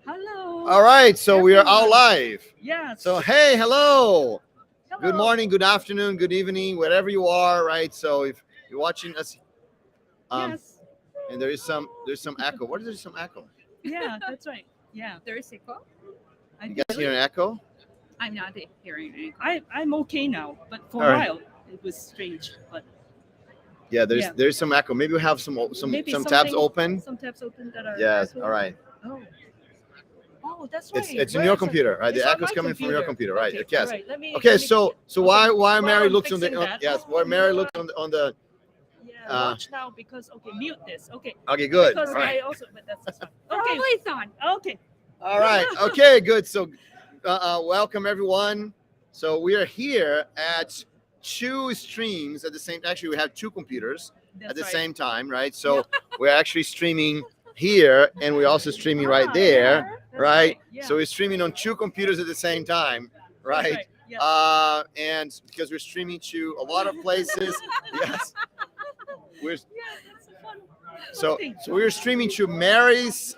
Hello. All right, so we are all everyone. live. Yes. So hey, hello. Hello. Good morning, good afternoon, good evening, wherever you are, right? So if you're watching us, Yes. and there's some echo. What is there some echo? Yeah, that's right. Yeah. There is echo. I You think guys hear an echo? I'm not hearing an echo. I'm okay now, but for All a right. while it was strange. But Yeah, Yeah. there's some echo. Maybe we have some maybe tabs something- open. Some tabs open that are. Yes. echoing. All right. Oh. Oh, that's right. It's in Where your is it? computer, right? It's The on echo's my coming from your computer, right? Okay. Yes. All right. Let me. Okay. So Okay. why While Mary I'm looks on the fixing that, yes? Why Mary looks on the Yeah. Watch now because mute this. Okay. okay, good. Because All right. I also. But that's fine. Okay. Probably thought. Okay. All right. Okay, good. So, welcome everyone. So we are here at two streams at the same. Actually, we have two computers That's at the right. same time, right? So we're actually streaming here, and we're also streaming right there, That's right? Yeah. So we're streaming on two computers at the same time, That's right? Yeah. And because we're streaming to a lot of places, yes. We're Yeah, that's a fun. so thing. we're streaming to Mary's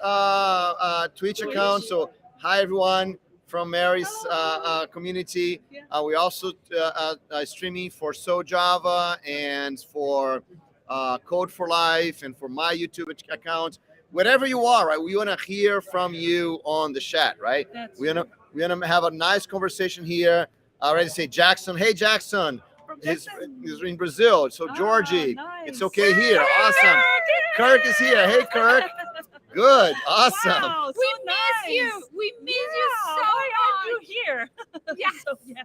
Twitch account. So hi everyone from Mary's community. Yeah. We also streaming for So Java and for Code for Life and for my YouTube account. Wherever you are, right? We want to hear from you on the chat, right? That's We wanna have a nice conversation here. I already say Jackson. Hey Jackson. from He's Jackson. in Brazil. So Ah, Georgie, nice. it's okay here. Awesome. Kirk is here. Hey, Kirk. Good. Awesome. Wow, We so miss nice. you. We miss you Yeah, so why aren't you much. here? Yes. So, yeah.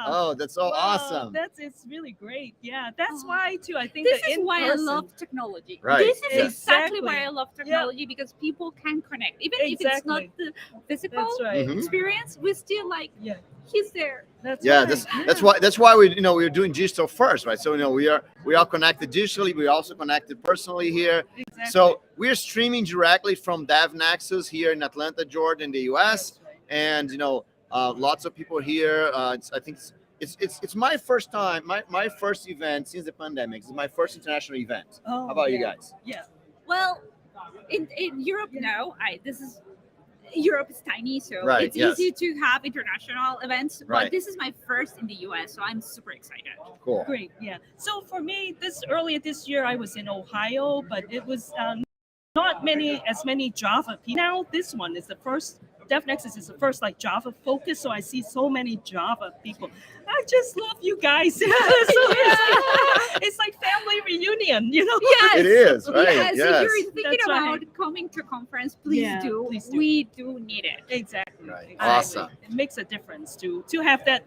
Oh, that's so Wow, awesome. It's really great. Yeah, that's Oh. why too. I think This that is in why I person- love technology. Right, This is yeah. exactly Exactly. why I love technology because people can connect. Even if it's not Exactly. the physical That's right. Mhm. experience, we still like Yeah, he's there. that's Yeah, right. that's why we're doing digital first, right? So we are connected digitally. We're also connected personally here. Exactly. So we're streaming directly from Dev Nexus here in Atlanta, Georgia, in the U.S. That's right. And lots of people here. I think it's my first time, my first event since the pandemic. It's my first international event. Oh, How about you yeah. guys? Yeah. Well, in Europe now, Europe is tiny, so Right, it's yes. easy to have international events. Right. But this is my first in the US, so I'm super excited. Cool. Great. Yeah. So for me, earlier this year, I was in Ohio, but it was not as many Java people. Now this one is the first. DevNexus is the first like Java focus, so I see so many Java people. I just love you guys. It's like family reunion, Yes. It is, right? Yes. Yes. If you're thinking That's about right. coming to a conference, please Yeah, do. please do. We do need it. Exactly. Right. exactly. Awesome. It makes a difference to have that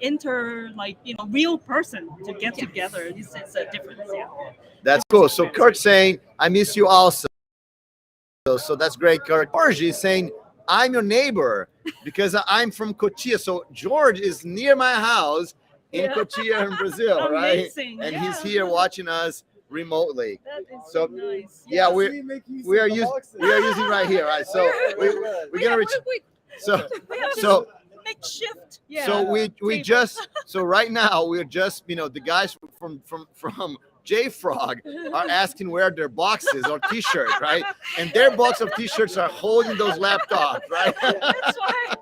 real person to get Yes. together. It's a difference. Yeah. That's cool. So Kurt's saying, I miss you also. So that's great, Kurt. George is saying, I'm your neighbor because I'm from Cotia. So George is near my house in Yeah. Cotia in Brazil, right? Amazing. And yeah. he's here watching us remotely. That is So, so nice. Yeah, we are using using right here, right? So we're gonna reach. Wait, So We have this so makeshift. Yeah. so we table. just so right now we're just the guys from JFrog are asking where their boxes or t-shirts, right? And their box of t-shirts are holding those laptops, right? That's why.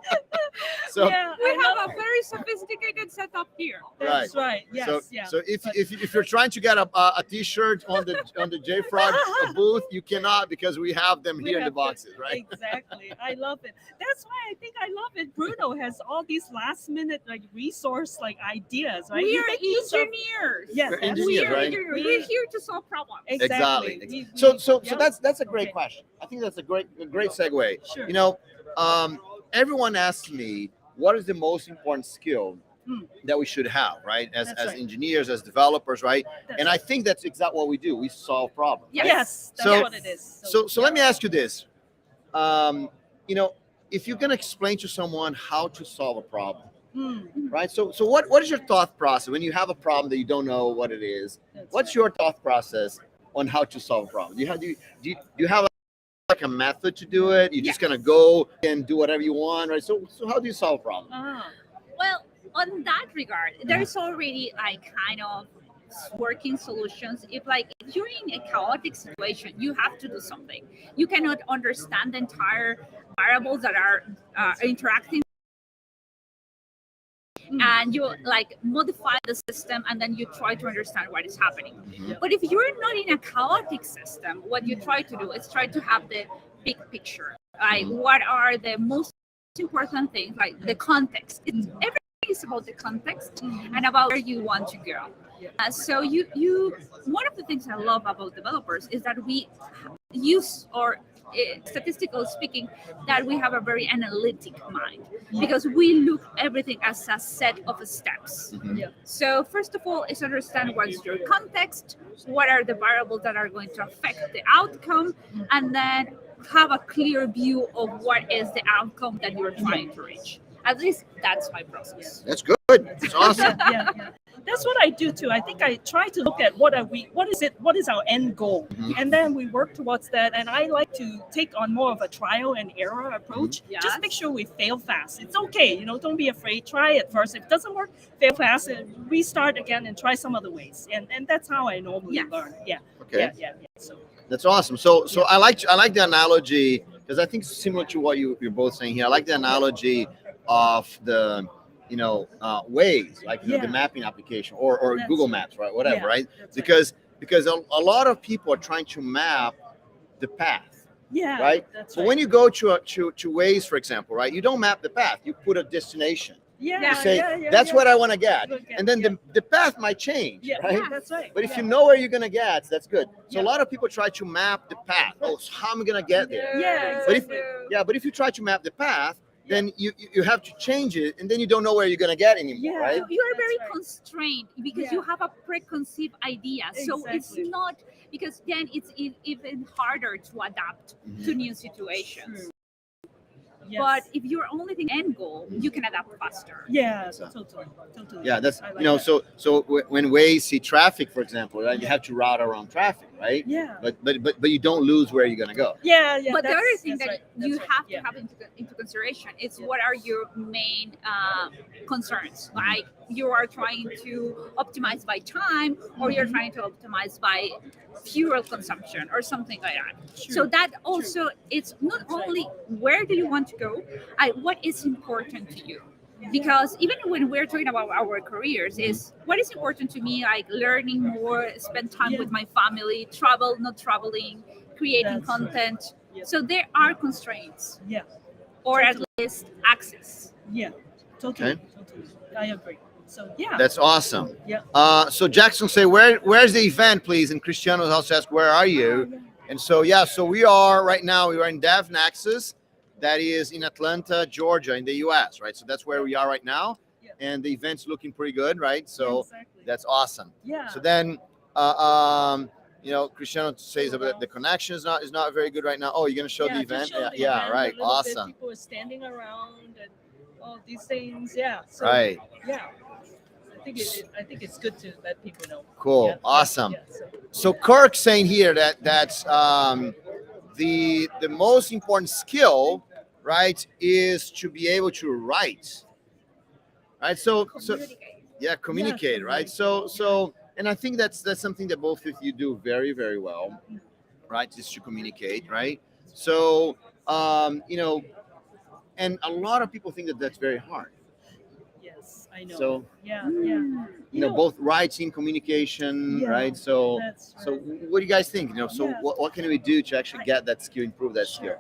So yeah, we I love have a very sophisticated setup here. That's right. Yes. so yeah. so But- if you're trying to get a t-shirt on the JFrog booth, you cannot because we have them We here in the have boxes, right? Exactly. I love it. That's why I think I love it. Bruno has all these last minute resource ideas, right? We You are make use of- engineers. Yes, We're that's engineers, true. right? We're here to solve problems. Exactly. So yeah. that's a great Okay. question. I think that's a great segue. Sure. Everyone asks me what is the most important skill Hmm. that we should have, right? As That's right. engineers, as developers, right? That's And I think that's exactly what we do. We solve problems. Yes. Yes, that's So- what it is. So let me ask you this. If you're gonna explain to someone how to solve a problem, Hmm, right? So what is your thought process when you have a problem that you don't know what it is? that's What's right. your thought process on how to solve a problem? Do you have like a method to do it? You're just Yes. gonna go and do whatever you want, right? So how do you solve a problem? Ah, Well, on that regard, there's already kind of working solutions. If you're in a chaotic situation, you have to do something. You cannot understand the entire variables that are interacting, and you like modify the system, and then you try to understand what is happening. But if you're not in a chaotic system, what you try to do is try to have the big picture. Like, what are the most important things, like the context. Everything is about the context and about where you want to go. So you one of the things I love about developers is that we use, or statistically speaking, that we have a very analytic mind, because we look everything as a set of steps. So first of all is understand what's your context, what are the variables that are going to affect the outcome, and then have a clear view of what is the outcome that you're trying to reach. At least that's my process. That's good. It's awesome. Yeah. That's what I do too. I think I try to look at what is our end goal, and then we work towards that. And I like to take on more of a trial and error approach. Just make sure we fail fast. It's okay, don't be afraid. Try it first. If it doesn't work, fail fast and restart again and try some other ways. And that's how I normally learn. Yeah. Okay. Yeah. So that's awesome. So I like the analogy, because I think it's similar to what you're both saying here. I like the analogy of the Waze, like the mapping application, or Google Maps, right? Whatever, right? Because a lot of people are trying to map the path. Yeah. Right. So when you go to Waze, for example, right, you don't map the path. You put a destination. Yeah. You say that's what I want to get, and then the path might change, right? That's right. But if you know where you're gonna get, that's good. So a lot of people try to map the path. Oh, so how am I gonna get there? Yeah. Exactly. But if you try to map the path, then you have to change it, and then you don't know where you're going to get anymore, right? You are very constrained because you have a preconceived idea. So it's not, because then it's even harder to adapt to new situations. Yes. But if you're only the end goal, you can adapt faster. Yeah, totally. Yeah, that's I like that. So when Waze see traffic, for example, right, you have to route around traffic, right? Yeah. But you don't lose where you're gonna go. Yeah. But the other thing that right. you have to have into consideration is what are your main concerns. Like, you are trying to optimize by time, or you're trying to optimize by fuel consumption or something like that. So that also, it's not only where do you want to go, what is important to you. Because even when we're talking about our careers, is what is important to me, like learning more, spend time with my family, travel, not traveling, creating content. So there are constraints. Yeah. Or at least access. Yeah. Totally. Okay. I agree. So yeah. That's awesome. Yeah. So Jackson say, where's the event, please? And Cristiano also asked, where are you? And so so we are right now. We are in Dev Nexus, that is in Atlanta, Georgia, in the U.S. Right. So that's where we are right now, and the event's looking pretty good, right? So that's awesome. Yeah. So then, Cristiano says about the connection is not very good right now. Oh, you're gonna show the event? Yeah, right. Awesome. People are standing around and all these things. Yeah. So, right. Yeah. I think it's good to let people know. Cool. Awesome. So Kirk's saying here that's the most important skill, right, is to be able to write. Right. So communicate. Right. So and I think that's something that both of you do very, very well, right? Is to communicate, right? So and a lot of people think that that's very hard. Yes, I know. So yeah. Both writing, communication, right? So what do you guys think? What can we do to actually get that skill, improve that skill?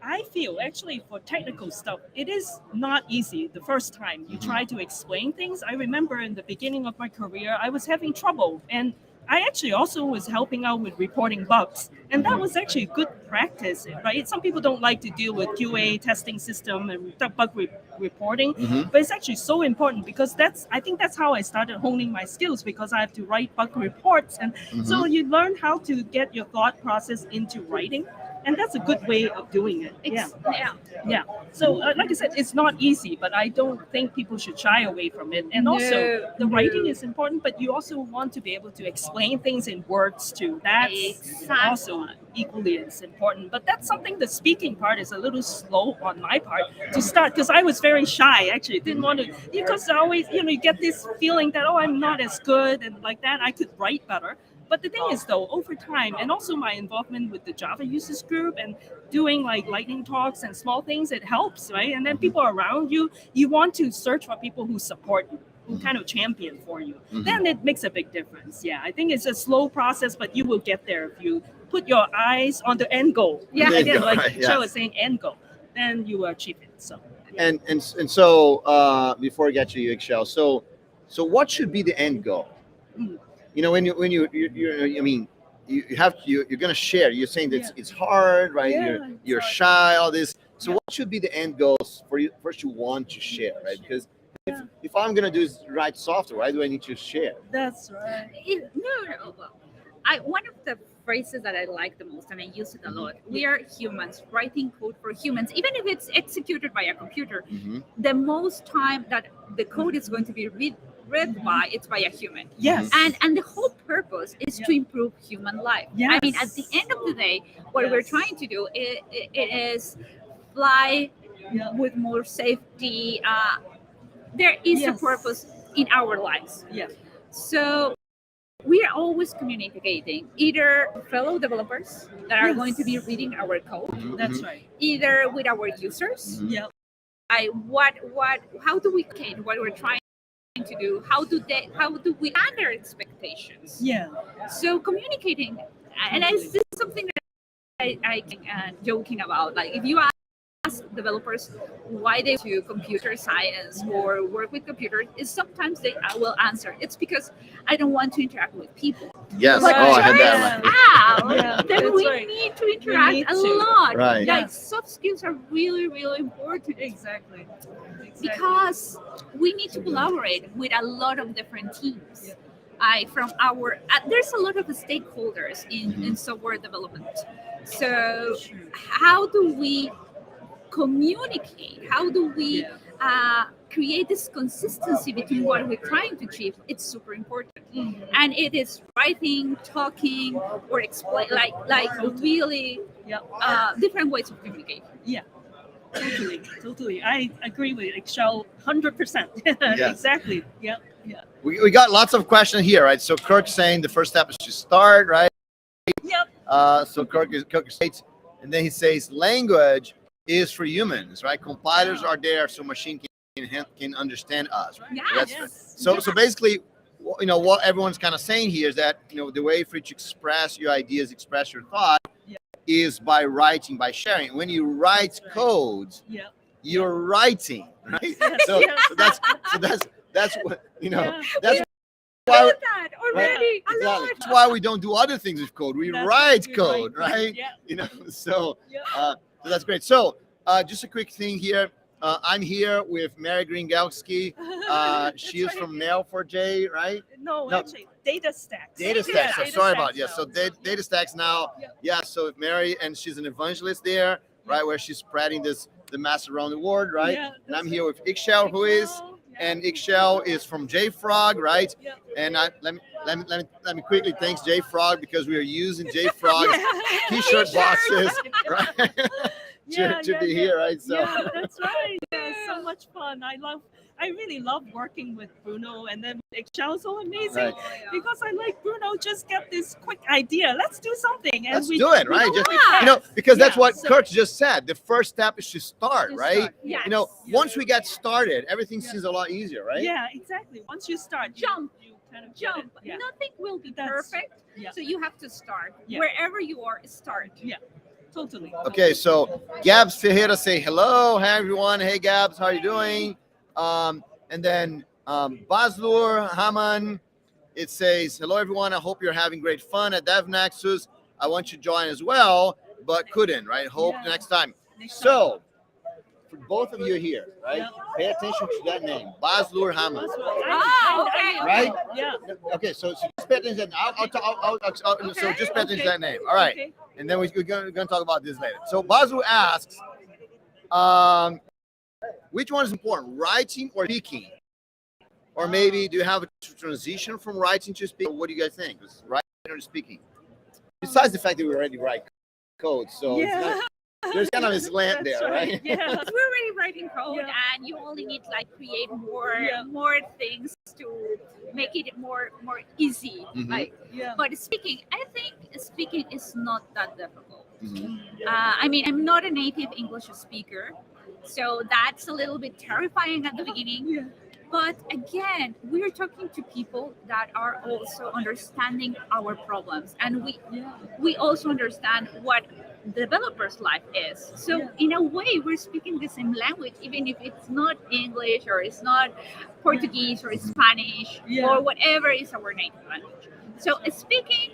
I feel actually for technical stuff, it is not easy the first time you try to explain things. I remember in the beginning of my career, I was having trouble, and I actually also was helping out with reporting bugs, and that was actually good practice, right? Some people don't like to deal with QA testing system and bug reporting, but it's actually so important, because I think that's how I started honing my skills, because I have to write bug reports, and so you learn how to get your thought process into writing. and that's a good way of doing it. Yeah. Yeah. Yeah. So, like I said, it's not easy, but I don't think people should shy away from it. And also, the writing is important, but you also want to be able to explain things in words too. That's also equally as important. But that's something the speaking part is a little slow on my part to start because I was very shy. Actually, didn't want to because I always, you get this feeling that I'm not as good and like that. I could write better. But the thing is, though, over time, and also my involvement with the Java users group and doing like lightning talks and small things, it helps, right? And then people around you, you want to search for people who support you, who kind of champion for you. Then it makes a big difference. Yeah, I think it's a slow process, but you will get there if you put your eyes on the end goal. Yeah, again, like right, Shell was saying, end goal. Then you will achieve it. So. And so before we get to you, Shell, so what should be the end goal? When you I mean, you're gonna share. You're saying that it's hard, right? Yeah, you're hard. shy, all this. So what should be the end goals for you? First, you want to share, right? Because if I'm gonna do is write software, why do I need to share? That's right. No. Well, one of the phrases that I like the most, and I use it a lot. We are humans writing code for humans, even if it's executed by a computer. The most time that the code is going to be read by, it's by a human. Yes. And the whole purpose is to improve human life. Yes. I mean, at the end of the day, what we're trying to do is fly with more safety. There is a purpose in our lives. Yeah. So we are always communicating either fellow developers that are going to be reading our code. That's right. Either with our users. Yeah. How do we communicate what we're trying to do? How do we plan their expectations? Yeah. So communicating, and this is something that I joking about. Like if you ask developers why they do computer science or work with computers, is sometimes they will answer it's because I don't want to interact with people. Yes. But I had that. Then we need to interact a lot. Right. Like soft skills are really, really important. Exactly. Because we need to collaborate with a lot of different teams. There's a lot of stakeholders in software development. So how do we communicate? How do we create this consistency between what we're trying to achieve? It's super important. And it is writing, talking, or explain like really different ways of communicating. Yeah. Totally. I agree with Excel 100%. Exactly. Yeah. We got lots of questions here, right? So Kirk's saying the first step is to start, right? Yep. So Kirk states, and then he says language is for humans, right? Compilers are there so machine can understand us, right? Yes. So basically, what everyone's kind of saying here is that the way for you to express your ideas, express your thought, is by writing, by sharing. When you write codes, you're writing, right? So that's what that's why. Already. Exactly. That's why we don't do other things with code. We write code, right? So that's great. So just a quick thing here. I'm here with Mary Gringalski. She is from Nail4j, right? No, actually, DataStax. DataStax. So sorry about So now. DataStax now. Yeah. So Mary, and she's an evangelist there, right? Where she's spreading the mass around the world, right? Yeah, and I'm here with Ixchel, who is. And Ixchel is from JFrog, right? And let me quickly thank JFrog because we are using JFrog's t-shirt boxes, right? to be here, right? So that's right. So much fun. I really love working with Bruno, and then Excel is so amazing because I like Bruno. Just get this quick idea. Let's do something, and let's do it, right? Because that's what Kurt just said. The first step is to start, right? Once we get started, everything seems a lot easier, right? Yeah, exactly. Once you start, jump. You kind of Jump. Nothing will be perfect, so you have to start wherever you are. Start. Yeah. Totally. Okay, so Gabs Ferreira say hello. Hi everyone. Hey Gabs, how are you doing? And then Baslur Haman, it says, hello everyone. I hope you're having great fun at DevNexus. I want you to join as well, but couldn't, right? Hope next time. So for both of you here, right? Pay attention to that name, Baslur Haman. Okay. Right? Yeah. Okay, so just pay attention. So just pay attention to that name. All right. and then we're going to talk about this later. So Basu asks, which one is important, writing or speaking? Or maybe do you have a transition from writing to speaking? What do you guys think? Is writing or speaking? Besides the fact that we already write code, so there's kind of a slant there, right? Yeah, we're already writing code, and you only need to like create more things to make it more easy. But speaking, I think speaking is not that difficult. I mean, I'm not a native English speaker, so that's a little bit terrifying at the beginning. But again, we're talking to people that are also understanding our problems, and we also understand what developers' life is. So in a way, we're speaking the same language, even if it's not English or it's not Portuguese or Spanish or whatever is our native language. So speaking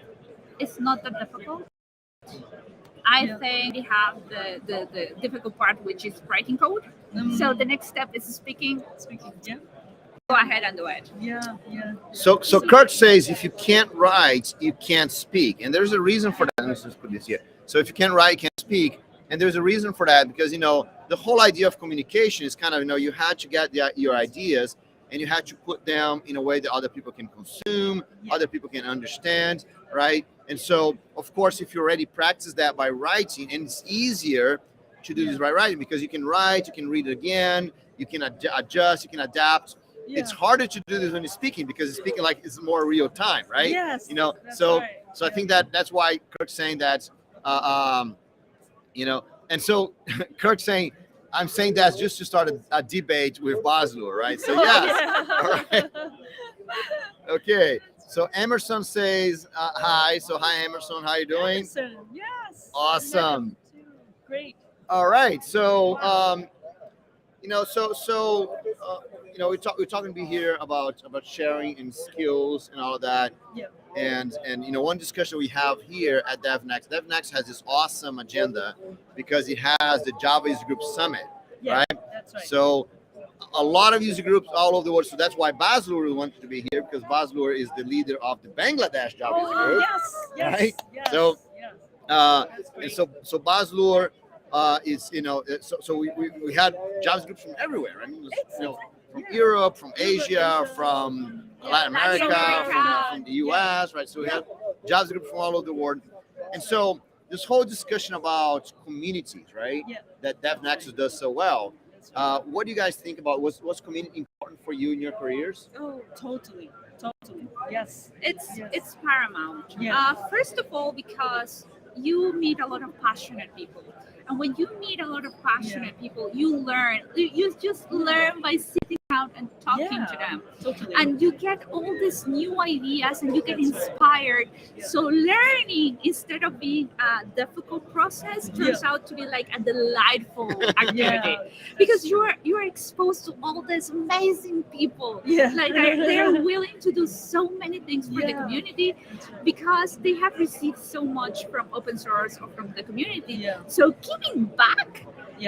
is not that difficult. I think we have the difficult part, which is writing code. So the next step is speaking. Go ahead and do it. So Kurt says if you can't write, you can't speak, and there's a reason for that. Let's just put this here. So if you can't write, you can't speak, and there's a reason for that because the whole idea of communication is kind of you had to get your ideas and you had to put them in a way that other people can consume, other people can understand, right? And so of course, if you already practice that by writing, and it's easier to do this by writing because you can write, you can read it again, you can adjust, you can adapt. It's harder to do this when you're speaking because speaking like it's more real time, right? Yes. So I think that's why Kurt's saying that, and so Kurt's saying, I'm saying that just to start a debate with Baslu, right? So yes, all right. Okay. So Emerson says hi. So hi Emerson, how you doing? Emerson, yes. Awesome. Great. All right. So we're talking to be here about sharing and skills and all of that. And one discussion we have here at DevNext has this awesome agenda because it has the Java User Group Summit, right? That's right. So a lot of user groups all over the world. So that's why Baslur wanted to be here because Baslur is the leader of the Bangladesh Java User Group. Yes. Right? So Baslur is so we had Java groups from everywhere. I mean, from Europe, from Asia, from Latin America, from the US, right? So we have Java groups from all over the world. And so this whole discussion about communities, right? That DevNexus does so well. What do you guys think about what's community important for you in your careers? Oh, totally. Yes. It's paramount. First of all, because you meet a lot of passionate people. And when you meet a lot of passionate people, you learn. You just learn by sitting out and talking to them. Totally. And you get all these new ideas and you get inspired. So learning, instead of being a difficult process, turns out to be like a delightful activity. Because you're exposed to all these amazing people. Like they're willing to do so many things for the community because they have received so much from open source or from the community. So giving back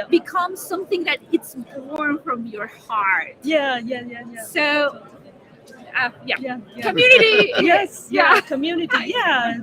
becomes something that it's born from your heart. So community. Community.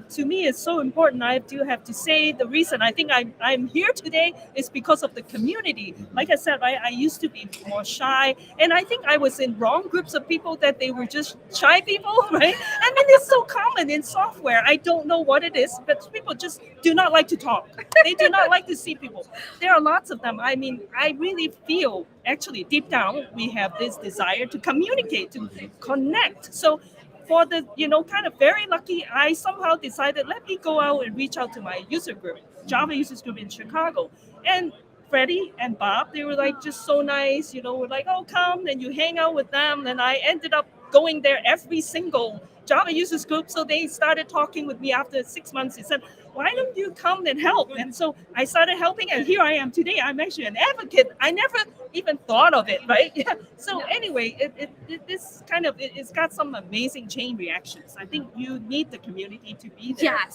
To me, it's so important. I do have to say the reason I think I'm here today is because of the community. Like I said, I used to be more shy, and I think I was in wrong groups of people that they were just shy people, right? I mean, it's so common in software. I don't know what it is, but people just do not like to talk. They do not like to see people. There are lots of them. I mean, I really feel actually deep down we have this desire to communicate, to connect. So for the kind of very lucky, I somehow decided let me go out and reach out to my user group, Java users group in Chicago. And Freddie and Bob, they were like just so nice, we're like, oh, come, and you hang out with them. And I ended up going there every single Java users group. So they started talking with me after 6 months. They said, why don't you come and help? And so I started helping, and here I am today. I'm actually an advocate. I never even thought of it, right? So anyway, it's got some amazing chain reactions. I think you need the community to be there. A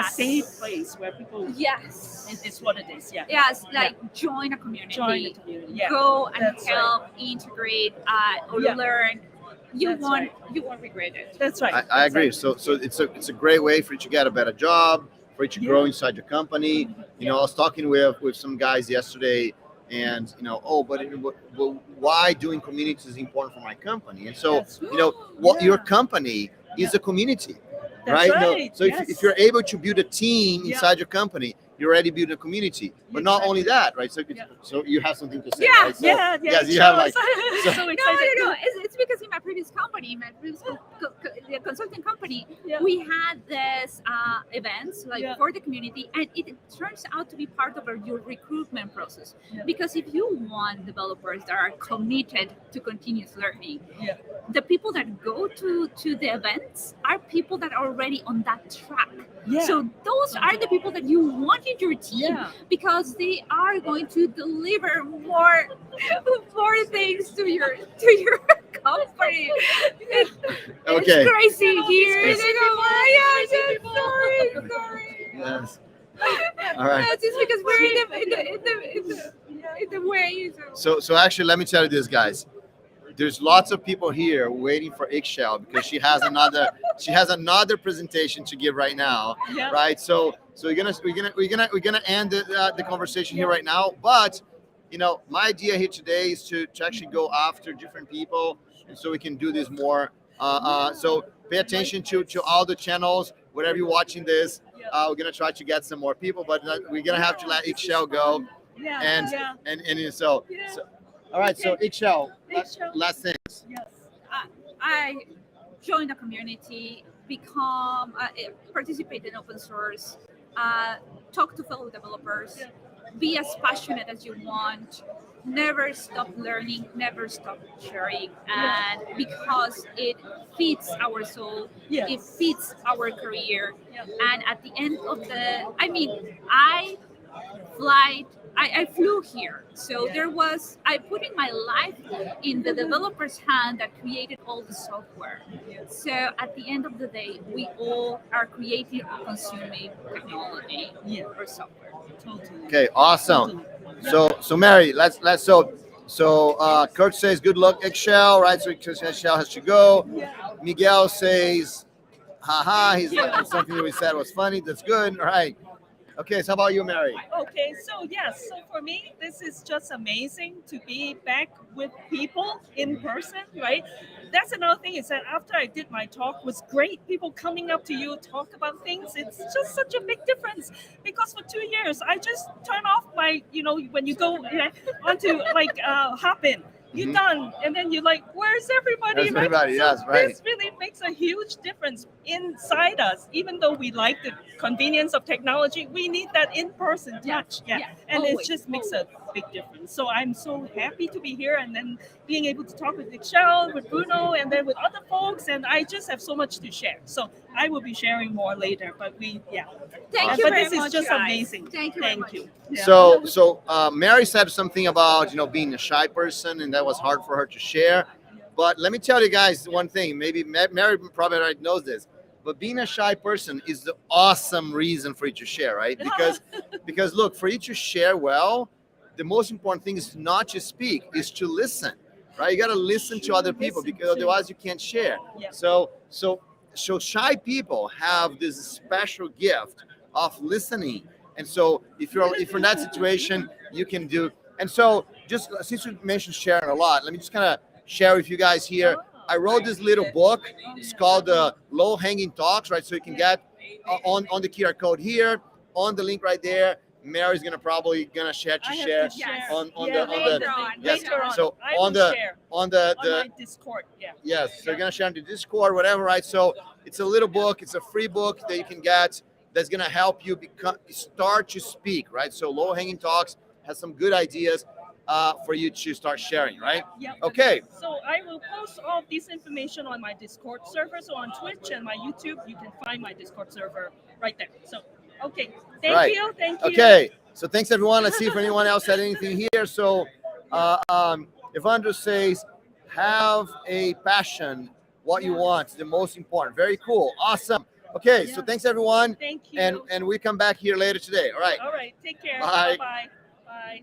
safe place where people. It's what it is. Join a community. Join the community. Go and help integrate or learn. You won't regret it. That's right. I agree. So it's a great way for you to get a better job, for you to grow inside your company. You know, I was talking with some guys yesterday, and oh, but why doing communities is important for my company? And so what your company is a community. That's right? right. So if you're able to build a team inside your company, you're already building a community. But not only that, right? So so you have something to say, right? So, yes, you have like. So excited. No. It's because in my previous company, the consulting company, we had this events like for the community, and it turns out to be part of your recruitment process. Because if you want developers that are committed to continuous learning, the people that go to the events are people that are already on that track. So those are the people that you want in your team because they are going to deliver more things to your company. It's crazy here. Sorry. Yes. All right. No, it's because we're in the way. So actually, let me tell you this, guys. There's lots of people here waiting for Ixchel because she has another presentation to give right now, right? So we're gonna end the conversation here right now. But my idea here today is to actually go after different people, and so we can do this more. So pay attention to all the channels. Wherever you're watching this, we're gonna try to get some more people, but we're gonna have to let Ixchel go. So all right, so Ixchel, last things. Yes. I joined the community, participate in open source, talk to fellow developers, be as passionate as you want, never stop learning, never stop sharing, and because it feeds our soul, it feeds our career, and at the end of I flew here. So I put in my life in the developer's hand that created all the software. So at the end of the day, we all are creating or consuming technology or software. Totally. Okay, awesome. So Mary, Kurt says good luck, Ixchel, right? So Ixchel has to go. Miguel says, haha, something that we said was funny. That's good. All right. Okay, so how about you, Mary? Okay, so so for me, this is just amazing to be back with people in person, right? That's another thing is that after I did my talk, was great. People coming up to you, talk about things. It's just such a big difference because for 2 years, I just turn off my, when you go onto Hopin. You're done, and then you're like, "Where's everybody?" There's everybody, yes, right. This really makes a huge difference inside us. Even though we like the convenience of technology, we need that in-person touch. And it just makes a big difference. So I'm so happy to be here, and then being able to talk with Ixchel, with Bruno, and then with other folks, and I just have so much to share. So I will be sharing more later. But Thank you but very this much, is just guys. amazing. Thank you very much. Yeah. So Mary said something about being a shy person, and that was hard for her to share. But let me tell you guys one thing. Maybe Mary probably already knows this, but being a shy person is the awesome reason for you to share, right? Because look, for you to share well, the most important thing is not to speak, is to listen, right? You got to listen to other people because otherwise you can't share. So shy people have this special gift of listening. And so if you're in that situation, you can do. And so just since you mentioned sharing a lot, let me just kind of share with you guys here. I wrote this little book. It's called Low Hanging Talks, right? So you can get on the QR code here, on the link right there. Mary's probably gonna share on my Discord. Yes, so you're gonna share on the Discord, whatever, right? So it's a little book. It's a free book that you can get. That's going to help you start to speak, right? So Low Hanging Talks has some good ideas for you to start sharing, right? Okay. So I will post all of this information on my Discord server. So on Twitch and my YouTube, you can find my Discord server right there. So, okay. Thank you. Okay. So thanks, everyone. Let's see if anyone else had anything here. So Evandro says, have a passion, what you want, the most important. Very cool. Awesome. Okay, so thanks everyone. Thank you. And we come back here later today. All right. All right. Take care. Bye. Bye. Bye.